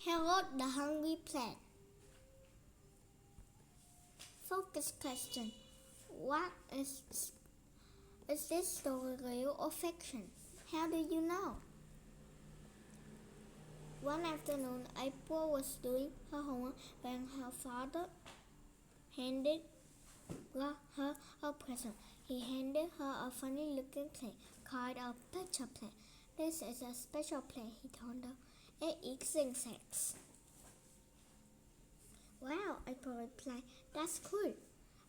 Harold the Hungry Plant. Focus question. What is this story real or fiction? How do you know? One afternoon, April was doing her homework when her father handed her a present. He handed her a funny-looking plant called a pitcher plant. This is a special plant, he told her. It eats insects. Wow, April replied. That's cool.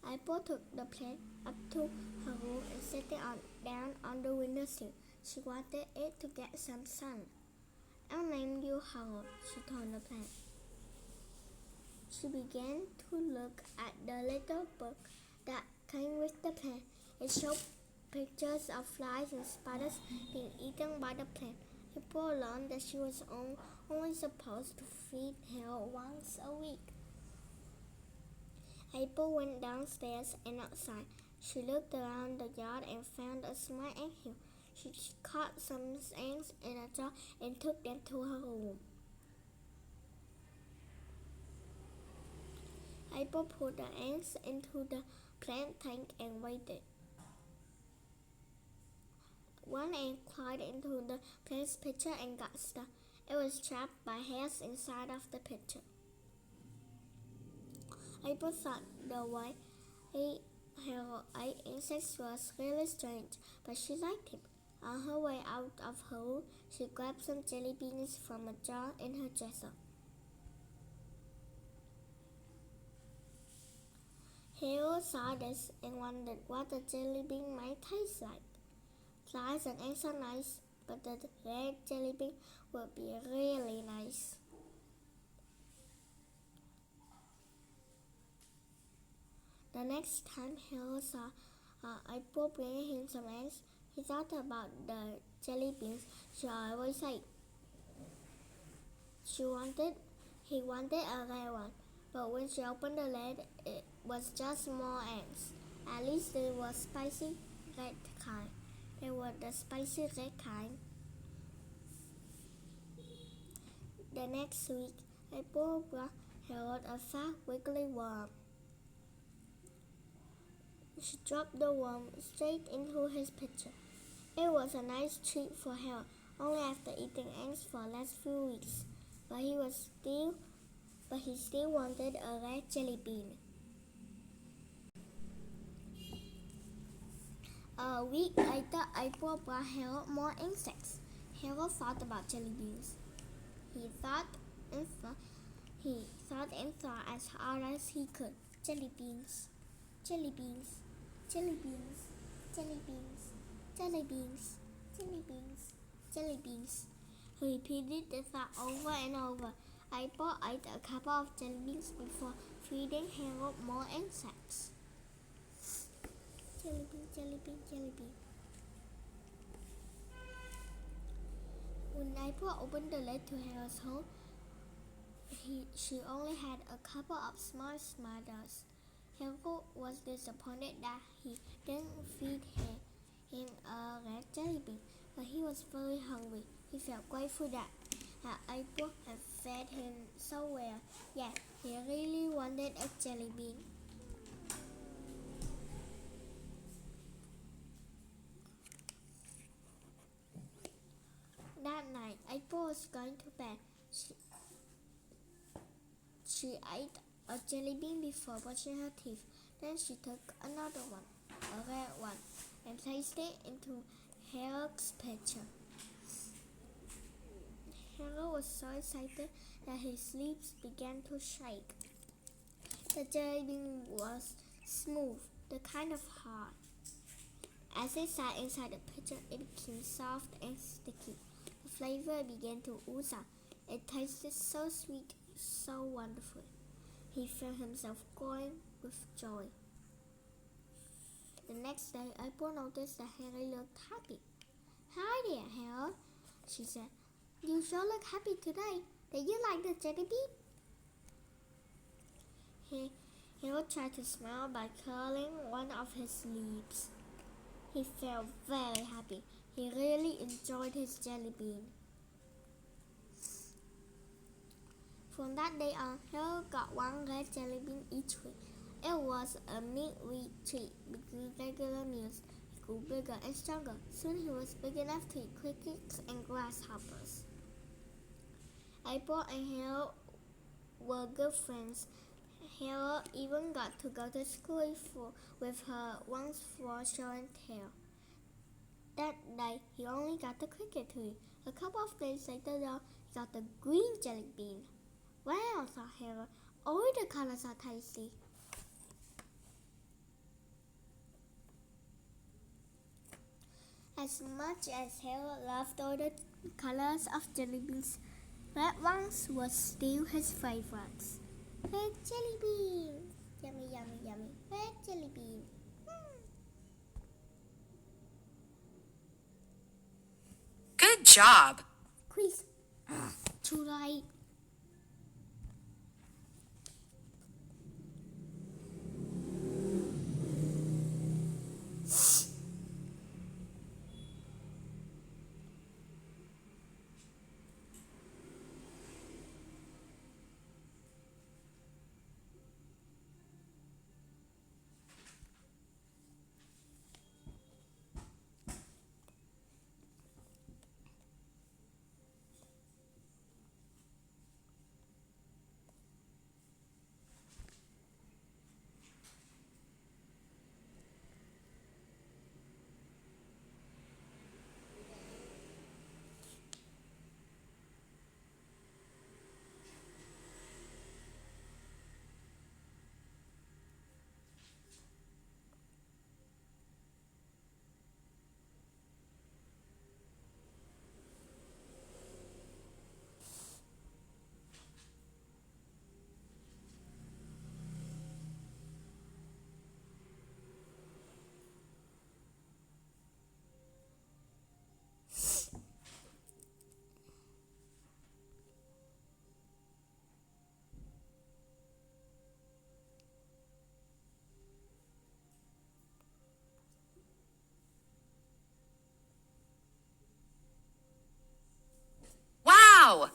April took the plant up to her room and set it down on the windowsill. She wanted it to get some sun. I'll name you Harold, she told the plant. She began to look at the little book that came with the plant. It showed pictures of flies and spiders being eaten by the plant. April learned that she was only supposed to feed Harold once a week. April went downstairs and outside. She looked around the yard and found a small anthill. She caught some ants in a jar and took them to her room. April put the ants into the plant tank and waited. One ant climbed into the plant's pitcher and got stuck. It was trapped by hairs inside of the pitcher. April thought the way Harold ate insects was really strange, but she liked him. On her way out of her room, she grabbed some jelly beans from a jar in her dresser. Harold saw this and wondered what the jelly bean might taste like. Flies and ants are nice, but the red jelly bean would be really nice. The next time Harold saw April bringing him some ants, he thought about the jelly beans she always ate. He wanted a red one, but when she opened the lid, it was just more ants. At least they were spicy red kind. They were the spicy red kind. The next week, April brought Harold a fat, wiggly worm. She dropped the worm straight into his pitcher. It was a nice treat for Harold, only after eating ants for the last few weeks. But he still wanted a red jelly bean. A week later, April brought Harold more insects. Harold thought about jelly beans. He thought and thought as hard as he could. Jelly beans, jelly beans, jelly beans, jelly beans, jelly beans, jelly beans, jelly beans. He repeated the thought over and over. April ate a couple of jelly beans before feeding Harold more insects. Jelly bean, jelly bean, jelly bean. When April opened the lid to Harold's home, she only had a couple of small spiders. Harold was disappointed that he didn't feed him a red jelly bean, but he was very hungry. He felt grateful that April had fed him so well. Yeah, he really wanted a jelly bean. That night, April was going to bed. She ate a jelly bean before brushing her teeth. Then she took another one, a red one, and placed it into Harold's pitcher. Harold was so excited that his lips began to shake. The jelly bean was smooth, the kind of hard. As it sat inside the pitcher, it became soft and sticky. The flavor began to ooze out. It tasted so sweet, so wonderful. He felt himself glowing with joy. The next day, April noticed that Harry looked happy. Hi there, Harold, she said. You sure look happy today. Did you like the jelly bean? Harold tried to smile by curling one of his lips. He felt very happy. He really enjoyed his jelly bean. From that day on, Harold got one red jelly bean each week. It was a midweek treat with regular meals. He grew bigger and stronger. Soon he was big enough to eat crickets and grasshoppers. April and Harold were good friends. Harold even got to go to school with her once for show and tell. That day, he only got the cricket to eat. A couple of days later, though, he got the green jelly bean. Wow, thought Harold. All the colors are tasty. As much as Harold loved all the colors of jelly beans, red ones were still his favorites. Red jelly bean! Yummy, yummy, yummy. Red jelly bean. Good job. Quiz. Too late. Wow!